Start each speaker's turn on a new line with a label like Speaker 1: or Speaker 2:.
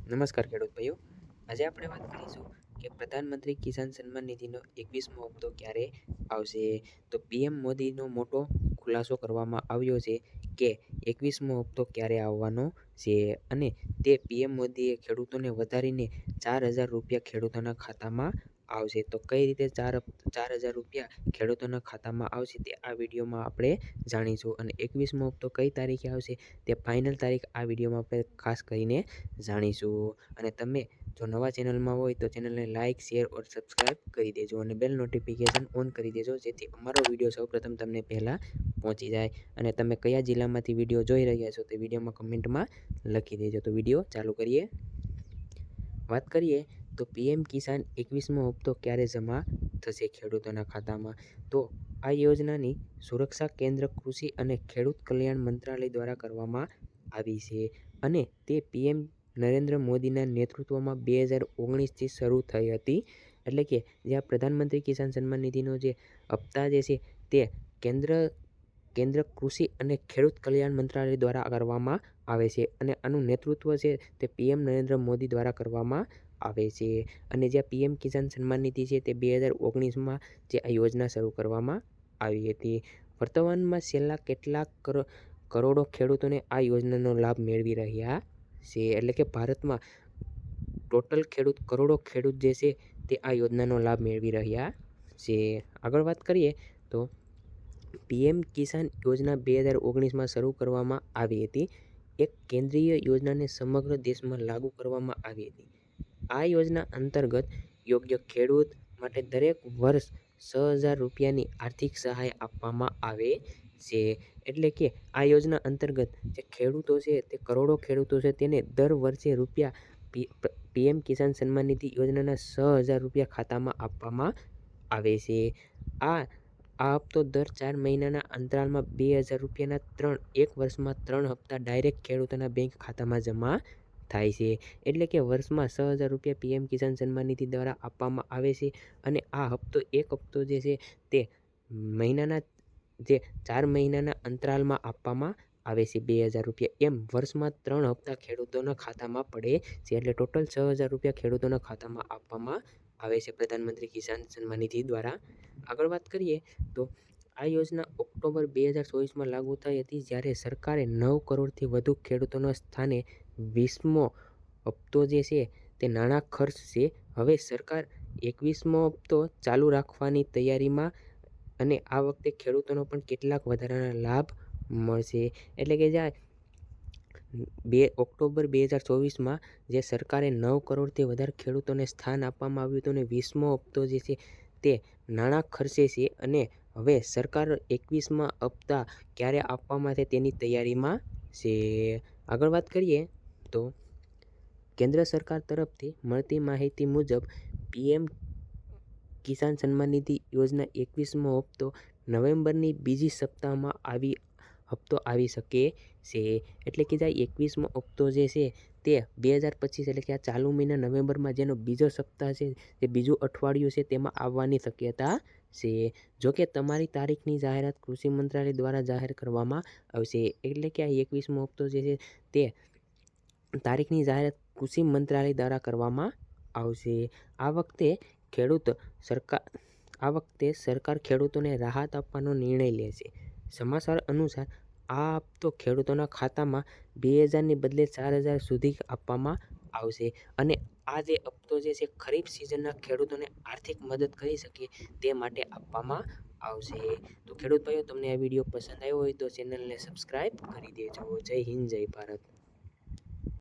Speaker 1: નમસ્કાર ખેડૂત ભાઈઓ, આજે આપણે વાત કરીશું કે પ્રધાનમંત્રી કિસાન સન્માન નિધિનો 21મો હપ્તો ક્યારે આવશે. તો પીએમ મોદીનો મોટો ખુલાસો કરવામાં આવ્યો છે કે 21મો હપ્તો ક્યારે આવવાનો છે અને તે પીએમ મોદીએ ખેડૂતોને વધારીને 4,000 રૂપિયા ખેડૂતોના ખાતામાં આવશે. તો કઈ રીતે 4,000 રૂપિયા ખેડૂતોના ખાતામાં આવશે તે આ વિડીયોમાં આપણે જાણીશું અને 21મો હપ્તો કઈ તારીખે આવશે તે ફાઇનલ તારીખ આ વિડીયોમાં આપણે ખાસ કરીને જાણીશું. અને તમે જો નવા ચેનલમાં હોય તો ચેનલને લાઇક, શેર ઓર સબસ્ક્રાઈબ કરી દેજો અને બેલ નોટિફિકેશન ઓન કરી દેજો, જેથી અમારો વિડીયો સૌપ્રથમ તમને પહેલાં પહોંચી જાય. અને તમે કયા જિલ્લામાંથી વિડીયો જોઈ રહ્યા છો તે વિડીયોમાં કમેન્ટમાં લખી દેજો. તો વિડીયો ચાલુ કરીએ. વાત કરીએ તો પીએમ કિસાન 21મો હપ્તો ક્યારે જમા થશે ખેડૂતોના ખાતામાં. તો આ યોજનાની સુરક્ષા કેન્દ્ર કૃષિ અને ખેડૂત કલ્યાણ મંત્રાલય દ્વારા કરવામાં આવી છે અને તે પીએમ નરેન્દ્ર મોદીના નેતૃત્વમાં 2019થી શરૂ થઈ હતી. એટલે કે જે આ પ્રધાનમંત્રી કિસાન સન્માન નિધિનો જે હપ્તા જે છે તે કેન્દ્ર કૃષિ અને ખેડૂત કલ્યાણ મંત્રાલય દ્વારા કરવામાં આવે છે અને આનું નેતૃત્વ છે તે પીએમ નરેન્દ્ર મોદી દ્વારા કરવામાં આવે છે. અને જે પીએમ કિસાન સન્માન નિધિ છે તે 2019માં જે આ યોજના શરૂ કરવામાં આવી હતી. વર્તમાનમાં છેલ્લા કેટલાક કરોડો ખેડૂતોને આ યોજનાનો લાભ મેળવી રહ્યા છે. એટલે કે ભારતમાં ટોટલ કરોડો ખેડૂત જે છે તે આ યોજનાનો લાભ મેળવી રહ્યા છે. આગળ વાત કરીએ તો પીએમ કિસાન યોજના 2019માં શરૂ કરવામાં આવી હતી. એક કેન્દ્રીય યોજનાને સમગ્ર દેશમાં લાગુ કરવામાં આવી હતી. આ યોજના અંતર્ગત યોગ્ય ખેડૂત માટે દરેક વર્ષ 6,000 રૂપિયાની આર્થિક સહાય આપવામાં આવે છે. એટલે કે આ યોજના અંતર્ગત જે ખેડૂતો છે તે કરોડો ખેડૂતો છે તેને દર વર્ષે પીએમ કિસાન સન્માન નિધિ યોજનાના 6,000 રૂપિયા ખાતામાં આપવામાં આવે છે. આ હપ્તો દર 4 મહિનાના અંતરાલમાં 2,000 રૂપિયાના એક વર્ષમાં 3 હપ્તા ડાયરેક્ટ ખેડૂતોના બેંક ખાતામાં જમા થાય છે. એટલે કે વર્ષમાં 6,000 રૂપિયા પીએમ કિસાન સન્માન નિધિ દ્વારા આપવામાં આવે છે અને આ એક હપ્તો જે છે તે મહિનાના 4 મહિનાના અંતરાલમાં આપવામાં આવે છે 2,000 રૂપિયા. એમ વર્ષમાં 3 હપ્તા ખેડૂતોના ખાતામાં પડે છે. એટલે ટોટલ 6,000 રૂપિયા ખેડૂતોના ખાતામાં આપવામાં આવે છે પ્રધાનમંત્રી કિસાન સન્માન નિધિ દ્વારા. આગળ વાત કરીએ તો આ યોજના ઓક્ટોબર 2024માં લાગુ થઈ હતી, જ્યારે સરકારે 9 કરોડથી વધુ ખેડૂતોના સ્થાને 20મો હપ્તો જે છે તે નાણાં ખર્ચ છે. હવે સરકાર 21મો હપ્તો ચાલુ રાખવાની તૈયારીમાં અને આ વખતે ખેડૂતોનો પણ કેટલાક વધારાના લાભ મળશે. એટલે કે ઓક્ટોબર 2024માં જે સરકારે 9 કરોડથી વધારે ખેડૂતોને સ્થાન આપવામાં આવ્યું હતું અને 20મો હપ્તો જે છે તે નાણાં ખર્ચે છે અને હવે સરકાર 21મા હપ્તા ક્યારે આપવામાં છે તેની તૈયારીમાં છે. આગળ વાત કરીએ તો કેન્દ્ર સરકાર તરફથી મળતી માહિતી મુજબ પીએમ કિસાન સન્માન નિધિ યોજના 21મો હપ્તો નવેમ્બરની બીજી સપ્તાહમાં આવી શકે છે. એટલે કે 21મો હપ્તો જે છે તે 2025 એટલે કે આ ચાલુ મહિના નવેમ્બરમાં જેનો બીજો સપ્તાહ છે, જે બીજું અઠવાડિયું છે તેમાં આવવાની શક્યતા છે. જોકે તમારી તારીખની જાહેરાત કૃષિ મંત્રાલય દ્વારા જાહેર કરવામાં આવશે. એટલે કે આ 21મો હપ્તો જે છે તે તારીખની જાહેરાત કૃષિ મંત્રાલય દ્વારા કરવામાં આવશે. આ વખતે સરકાર ખેડૂતોને રાહત આપવાનો નિર્ણય લેશે. સમાચાર અનુસાર આ હપ્તો ખેડૂતોના ખાતામાં 2,000ની બદલે 4,000 સુધી આપવામાં આવશે અને આ જે હપ્તો જે છે ખરીફ સિઝનના ખેડૂતોને આર્થિક મદદ કરી શકે તે માટે આપવામાં આવશે. તો ખેડૂત ભાઈઓ, તમને આ વિડીયો પસંદ આવ્યો હોય તો ચેનલને સબસ્ક્રાઈબ કરી દેજો. જય હિન્દ, જય ભારત.